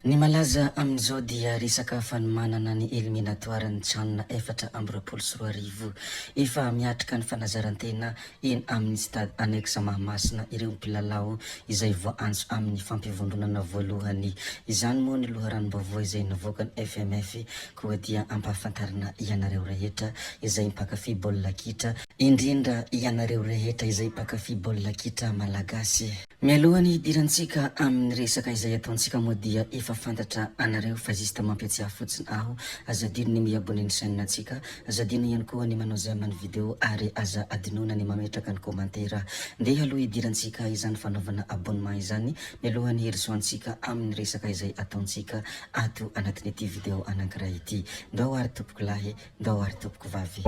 Ny malaza amin'izao dia resaka fanomanana ny eliminatoire ny tranona 4 efa miatrika ny fanazarantena eny amin'ny stade annexe Mahamasina ireo mpilalao izay voaantso amin'ny fampivondronana voalohany. Izany moa ny loharanom-baovao izay navoaka ny FMF koa dia ampahafantarina ianareo rehetra izay mpakafy baolina kitra, indrindra ianareo rehetra izay mpakafy baolina kitra malagasy. Mialohany hidirantsika amin'ny resaka izay ataontsika moa dia efa fantatra anareo fa zista mampiatsiahy fotsiny aho, azadino ny miabone ny chaîne antsika, azadino ihany koa ny manao zay amin'ny video ary aza adinona ny mametraka ny komantera. Ndeha aloha hidirantsika izany fanaovana abonnement izany mialohany herisoantsika amin'ny resaka izay ataontsika ato anatin'ity video anankiray ity. Ndao ary tompoko lahy, ndao ary tompoko vavy.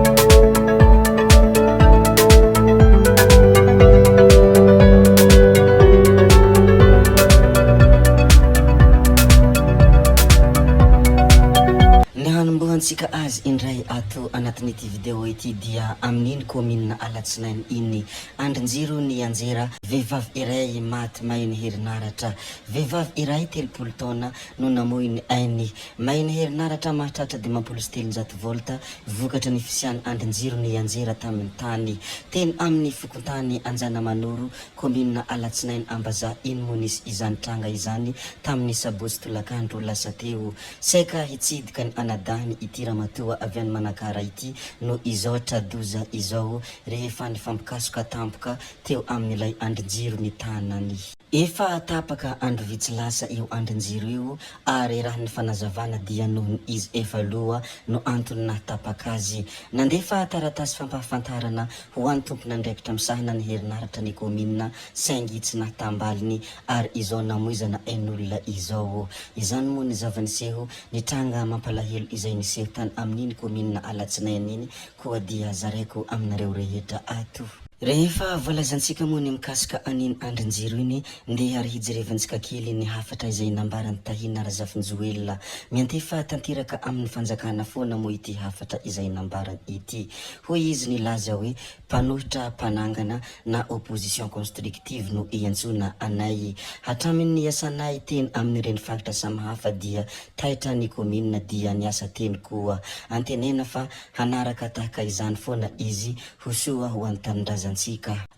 Tsika azy indray ato anatin'ity video ity dia amin'iny commune Alatsinainy iny andrinjiro ny anjera vehivavy iray maty mahay ny herinaratra. Vehivavy iray 30 taona no namoy ny ainy, mahay ny herinaratra mahatratra 570 volta, vokatra ny fisiany andrinjiro ny anjera tamin'ny tany teny amin'ny fokontany Anjana Manoro commune Alatsinainy Ambazaha iny monisy izany tranga izany tamin'ny sabotsy tolakandro lasa teo. Saika hitsidika ny anadahiny ity ramatoa avy any Manakara ity no izao tradoza izao rehefa nifampikasoka tampoka teo amin'ilay andrinjiro ny tanany. Efa tapaka andro vitsy lasa io andrinjiro io ary raha ny fanazavana dia nohony izy efa loa no antony nahatapaka azy. Nandefa taratasy fampahafantarana ho an'ny tompony andraikitra misahana ny herinaratra ny commune saingy tsy nahatambaliny ary izao namoizana ain'olona izao. Izany moa ny zavaniseho ny tranga mampalahelo izay niseho tany amin'iny commune Alatsinainy iny koa dia zaraiko aminareo rehetra ato. Rehefa voalazantsika moa ny mikasika an'iny andrinjiro iny ndeha ary hijerevantsika kely ny hafatra izay nambarany Tahina Razafinjoelina miantefa tanteraka amin'ny fanjakana foana moa ity hafatra izay nambarany ity. Hoy izy nilaza hoe mpanohitra mpanangana na opposition constructive no iantsona anay. Hatramin'ny asanay teny amin'ireny faritra samihafa dia taitra ny commune dia niasa teny koa. Antenena fa hanaraka tahaka izany foana izy hosoa ho antanindrazantsika.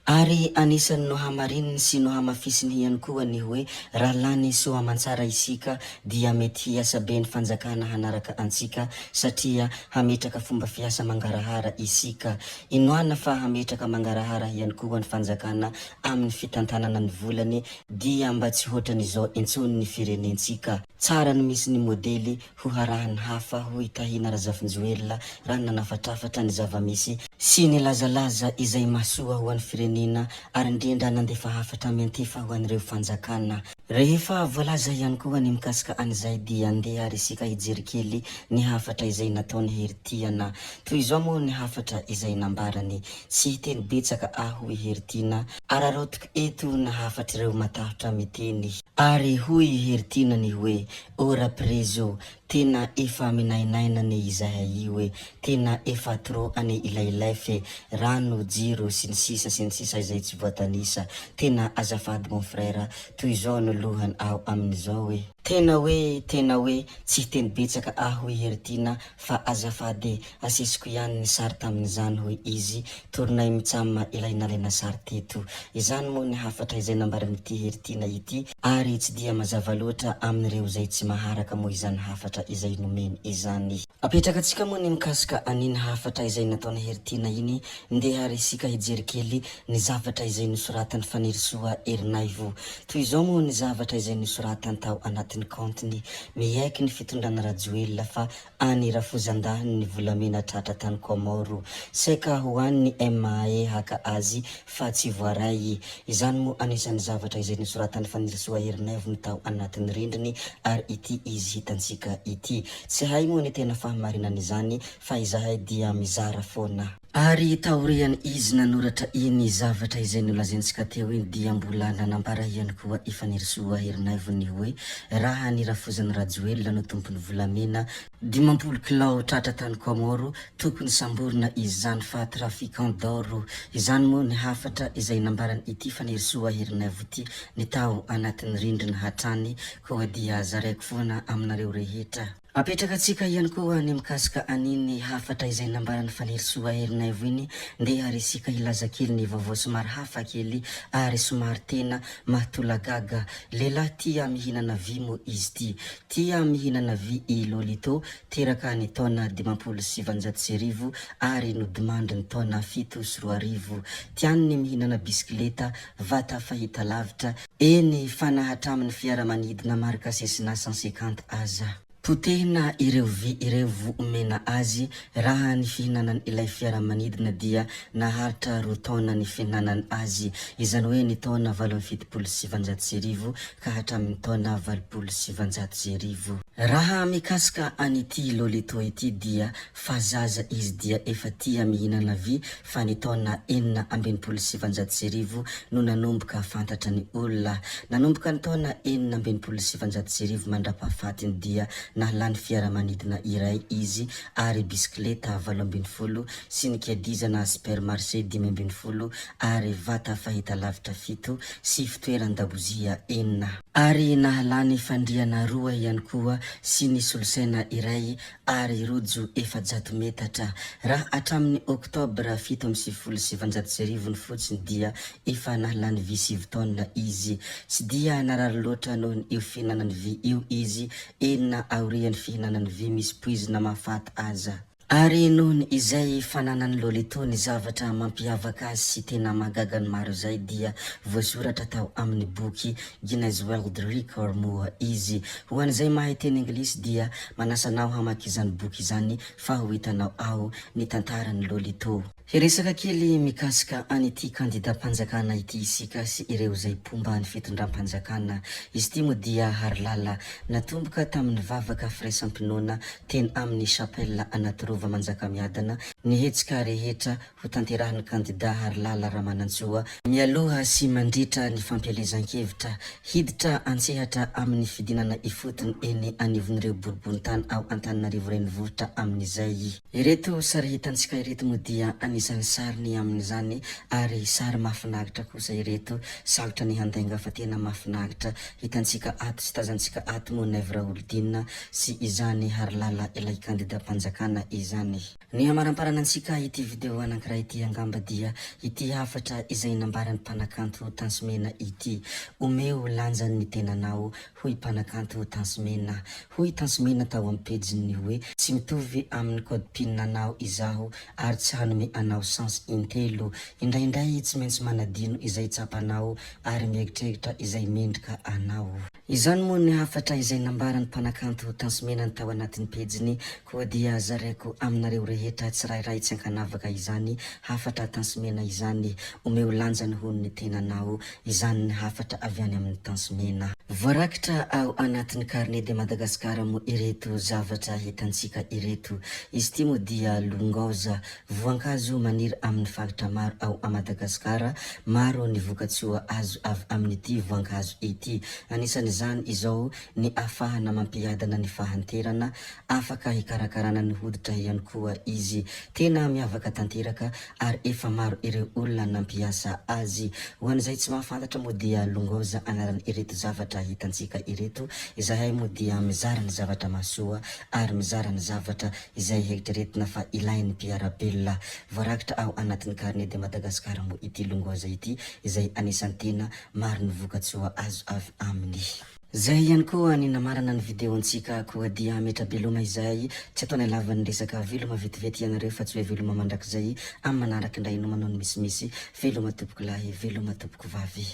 Ary anisany no hamarininy sy no hamafisiny ihany koa ny hoe raha lany soa amantsara isika dia mety hiasa be ny fanjakana hanaraka antsika satria hametraka fomba fiasa mangarahara isika. Inoana fa hametraka mangarahara ihany koa ny fanjakana amin'ny fitantanana ny volany dia mba tsy hoatran'izao intsony ny firenentsika. Tsara ny misy ny modely ho harahany hafa hoy Tahina Razafinjoelina raha nanafatrafatra ny zavamisy sy ny lazalaza izay masoa ho an'ny firenena ary indrindra nandefa hafatra miantefa ho an'ireo fanjakana. Rehefa voalaza ihany koa ny mikasika an'izay dia andeha ary isika hijery kely ny hafatra izay nataony heritiana. Toy izao moa ny hafatra izay nambarany, tsy hiteny betsaka aho heritiana ararotika eto na hafatra ireo matahotra miteny. Ary hoy heritiana ny hoe ora prezo tena efa minainaina ny izahay hoe tena efa trop ane ilailay fe rano jiro sy ny sisa izay tsy voatanisa. Tena azafady mon frère, toy izao no lohany aho amin'izao hoe tena hoe tsy hiteny betsaka aho heritiana fa azafady asesiko ihany ny sary tamin'izany hoy izy torinay mitsama ilainalaina sary teto. Izany moa ny hafatra izay nambaran'ity heritiana ity ary tsy dia mazava loatra amin'ireo izay tsy maharaka moa izany hafatra izay nomeny izany. Apetrakatsika moa ny mikasika an'iny hafatra izay nataony heritiana iny ndeha ary isika hijery kely ny zavatra izay nisoratany Fanirisoa Erinaivo. Toy izao moa ny zavatra izay nisoratany tao anatin'ny compteny mihaiky ny fitondrana Rajoelina fa any Rafozandahiny ny volamena tratra tany Komoro. Saika ho an'ny MAE haka azy fa tsy voaray. Izany moa anisan'ny zavatra izay nisoratany Fanirisoa Erinaivo ny tao anatin'ny rindriny ary ity izy hitantsika ity. Tsy hay moa ny tena fahamarinana izany fa izahay dia mizara foana. Ary taoriany izy nanoratra iny zavatra izay nolazaintsika teo iny dia mbola nanambara ihany koa Ifanirosoa Herinavy hoe raha nirafozan'ny Rajoelina no tompony volamena 10 kilao tratra tany Komoro tokony samborina izany fa trafiquant d'or izany moa ny hafatra izay nambarany ity Ifanirosoa Herinavy ity ny tao anatin'ny rindrina hatrany koa dia zaraiko foana aminareo rehetra. Apetraka atsika ihany koa ny mikasika aniny hafatra izay nambarany Ifanirosoa Herinavy iny ndeha ary isika ilaza kely ny vaovao somary hafa kely ary somary tena mahatolagaga. Lehilahy tia mihinana vy mo izy ty, tia mihinana vy i Lolito teraka ny taona 27 ary nodimandry ny taona 7 tiany ny mihinana bisikileta vata fahita lavitra eny fanahatramin'ny fiaramanidina marika Cessna 150 aza. Potehina ireo vy ireo voomena azy raha ny fihinanany ilay fiaramanidina dia naharitra 2 taona ny fihinanany azy, izany hoe ny taona 770 ka hatramin'ny taona 770. Raha mikasika an'ity Lolito ity dia fazaza izy dia efa tia mihinana vy fa ny taona 770 no nanomboka fantatra ny olona. Nanomboka ny taona 770 mandrapahafatiny dia nahalany fiaramanidina iray izy ary bisikileta 80 sy ny kiadizana supermarché 50 ary vata fahita lavitra 7 sy fitoeran-dabozia 4 ary nahalany fandriana 2 ihany koa sy ny solosaina iray ary rojo 400 metatra. Raha hatramin'ny oktobra 7 ny fotsiny dia efa nahalany vy 7 taona izy, tsy dia narary loatra noho ny io fihinanany vy io izy enina aorian'ny fihinanany vy misy poizina mahafaty aza. Ary nohony izay fananany Lolito ny zavatra mampiavaka azy sy tena magaga ny maro zay dia voasoratra tao amin'ny boky Guinness World Record moa izy. Ho an'izay mahay teny anglisy dia manasanao hamaky izany boky izany fa ho hitanao ao ny tantaran'ny Lolito. Hiresaka kely mikasika an'ity kandidam-panjakana ity isika sy ireo zay pomba ny fitondram-panjakana. Izy ty moa dia Harlala natomboka tamin'ny vavaka firaisampinoana teny amin'ny chapelle anaty rova Manjakamiadana. Nihetsika rehetra ho tanterahan'ny kandida Harlala Ramanantsoa mialoha sy mandritra ny fampielezan-kevitra hiditra antsehatra amin'ny fidinana ifotony eny anivon'ireo boribonin-tany ao Antananarivo renivohitra amin'izay. Ireto sary hitantsika ireto moa dia isany sariny amin'izany ary sary mahafinaritra kosa ireto, sarotra ny handainga fa tena mahafinaritra. Hitantsika ato sy tazantsika ato moa Nèvre Oldine sy izany Harlala ilay kandidam-panjakana izany. Ny hamaramparana antsika ity video anankiray ity angamba dia ity hafatra izay nambarany mpanakanto Tansimena ity. Omeo lanjany ny tenanao hoy mpanakanto Tansimena. Hoy Tansimena tao amin'ny pejiny hoe tsy mitovy amin'ny code PIN anao izaho ary tsy hanome anao sens intelo. Indraindray tsy maintsy manadino izay tsapanao ary mieritreritra izay mendrika anao. Izany moa ny hafatra izay nambarany mpanakanto Tansimena ny tao anatin'ny pejiny koa dia zaraiko aminareo rehetra tsirairay tsy ankanavaka izany hafatra Tansimena izany. Omeo lanjany hoy ny tenanao, izany ny hafatra avy any amin'ny Tansimena. Voarakitra ao anatin'ny carnet de Madagascar moa ireto zavatra hitantsika ireto. Izy ty moa dia longoza, voankazo maniry amin'ny faritra maro ao a Madagasikara, maro ny vokatsoa azo avy amin'ity voankazo ity. Anisan'izany izao ny ahafahana mampiadana ny fahanterana, afaka hikarakarana ny hoditra ihany koa izy. Tena miavaka tanteraka ary efa maro ireo olona nampiasa azy. Ho an'izay tsy mahafantatra moa dia longoza anaran'ny ireto zavatra hitantsika ireto. Izahay moa dia mizara ny zavatra mahasoa ary mizara ny zavatra izay heritreretina fa ilain'ny mpiarabelona. Voarakitra ao anatin'ny carnet de Madagascar moa ity longoza ity izay anisan'ny tena maro ny vokatsoa azo avy aminy. Zay ihany koa ny namarana ny video antsika koa dia metrabeloma izay tsy ataonay lavan'ny resaka veloma vetivety ianareo fa tsy hoe veloma mandrakizay amin'ny manaraka indray no manao ny misimisy veloma tompoko lahy veloma tompoko vavy.